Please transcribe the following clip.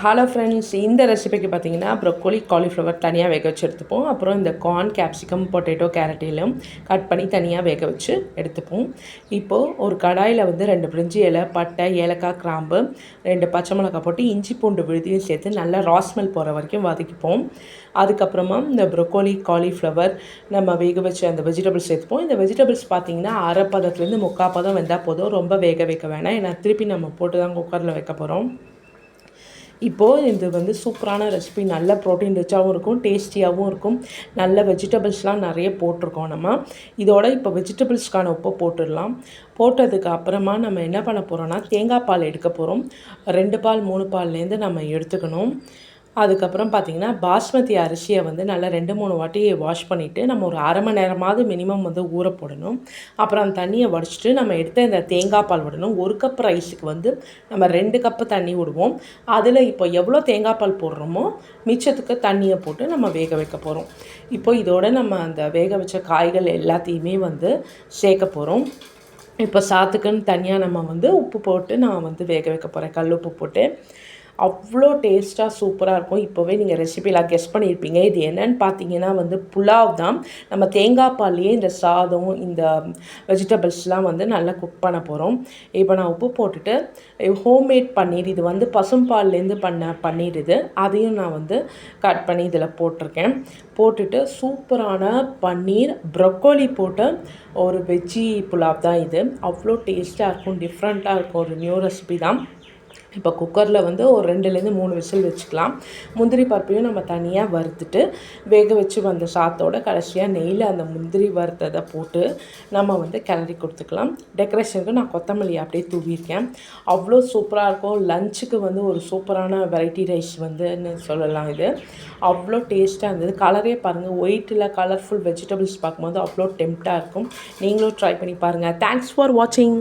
Hello friends, இந்த ரெசிபிக்கு பார்த்தீங்கன்னா ப்ரொக்கோலி காலிஃப்ளவர் தனியாக வேக வச்சு எடுத்துப்போம். அப்புறம் இந்த கார்ன், கேப்சிகம், பொட்டேட்டோ, கேரட்டையும் கட் பண்ணி தனியாக வேக வச்சு எடுத்துப்போம். இப்போது ஒரு கடாயில் வந்து 2 பிரிஞ்சி இலை, பட்டை, ஏலக்காய், கிராம்பு, 2 பச்சை மிளகாய் போட்டு இஞ்சி பூண்டு விழுதியும் சேர்த்து நல்லா ராஸ்மெல் போகிற வரைக்கும் வதக்கிப்போம். அதுக்கப்புறமா இந்த ப்ரொக்கோலி, காலிஃப்ளவர் நம்ம வேக வச்சு அந்த வெஜிடபிள்ஸ் சேர்த்துப்போம். இந்த வெஜிடபிள்ஸ் பார்த்திங்கன்னா அரை பதத்துலேருந்து 3/4 பதம் வெந்தால் போதும். ரொம்ப வேக வைக்க வேணாம், ஏன்னா திருப்பி நம்ம போட்டு தான் குக்கரில் வைக்க போகிறோம். இப்போது இது வந்து சூப்பரான ரெசிபி, நல்ல ப்ரோட்டீன் ரிச்சாகவும் இருக்கும், டேஸ்டியாகவும் இருக்கும். நல்ல வெஜிடபிள்ஸ்லாம் நிறைய போட்டிருக்கோம் நம்ம. இதோட இப்போ வெஜிடபிள்ஸ்க்கான உப்பு போட்டுடலாம். போட்டதுக்கு அப்புறமா நம்ம என்ன பண்ண போகிறோம்னா தேங்காய் பால் எடுக்க போகிறோம். 2 பால் 3 பால்லேருந்து நம்ம எடுத்துக்கணும். அதுக்கப்புறம் பார்த்திங்கன்னா பாஸ்மதி அரிசியை வந்து நல்லா 2-3 வாட்டி வாஷ் பண்ணிவிட்டு நம்ம ஒரு அரை மணி நேரமாவது மினிமம் வந்து ஊற போடணும். அப்புறம் அந்த தண்ணியை வடிச்சிட்டு நம்ம எடுத்த இந்த தேங்காய் பால் விடணும். 1 கப் ரைஸுக்கு வந்து நம்ம 2 கப்பு தண்ணி விடுவோம். அதில் இப்போ எவ்வளோ தேங்காய் பால் போடுறோமோ மிச்சத்துக்கு தண்ணியை போட்டு நம்ம வேக வைக்க போகிறோம். இப்போ இதோட நம்ம அந்த வேக வச்ச காய்கள் எல்லாத்தையுமே வந்து சேர்க்க போகிறோம். இப்போ சாத்துக்குன்னு தனியாக நம்ம வந்து உப்பு போட்டு நான் வந்து வேக வைக்க போகிறேன், கல் உப்பு போட்டு. அவ்வளோ டேஸ்ட்டாக சூப்பராக இருக்கும். இப்போவே நீங்கள் ரெசிபிலாம் கெஸ் பண்ணியிருப்பீங்க. இது என்னென்னு பார்த்தீங்கன்னா வந்து புலாவ் தான். நம்ம தேங்காய் பால்லையே இந்த சாதம், இந்த வெஜிடபிள்ஸ்லாம் வந்து நல்லா குக் பண்ண போகிறோம். இப்போ நான் உப்பு போட்டுட்டு ஹோம்மேட் பன்னீர், இது வந்து பசும்பால்லேருந்து பண்ண பன்னீர் இது, அதையும் நான் வந்து கட் பண்ணி இதில் போட்டிருக்கேன். போட்டுட்டு சூப்பரான பன்னீர் ப்ரொக்கோலி போட்டு ஒரு வெஜ்ஜி புலாவ் தான் இது. அவ்வளோ டேஸ்ட்டாக இருக்கும், டிஃப்ரெண்ட்டாக இருக்கும். ஒரு நியூ ரெசிபி தான். இப்போ குக்கரில் வந்து ஒரு 2லேருந்து 3 விசில் வச்சுக்கலாம். முந்திரி பருப்பையும் நம்ம தனியாக வறுத்துட்டு வேக வச்சு வந்த சாத்தோட கடைசியாக நெய்யில் அந்த முந்திரி வறுத்ததை போட்டு நம்ம வந்து கிளறி கொடுத்துக்கலாம். டெக்கரேஷனுக்கு நான் கொத்தமல்லி அப்படியே தூவியிருக்கேன். அவ்வளோ சூப்பராக இருக்கும். லஞ்சுக்கு வந்து ஒரு சூப்பரான வெரைட்டி ரைஸ் வந்துன்னு சொல்லலாம். இது அவ்வளோ டேஸ்ட்டாக இருந்தது. கலரே பாருங்கள், ஒயிட்டில் கலர்ஃபுல் வெஜிடபிள்ஸ் பார்க்கும்போது அவ்வளோ டெம்ப்டாக இருக்கும். நீங்களும் ட்ரை பண்ணி பாருங்கள். தேங்க்ஸ் ஃபார் வாட்சிங்.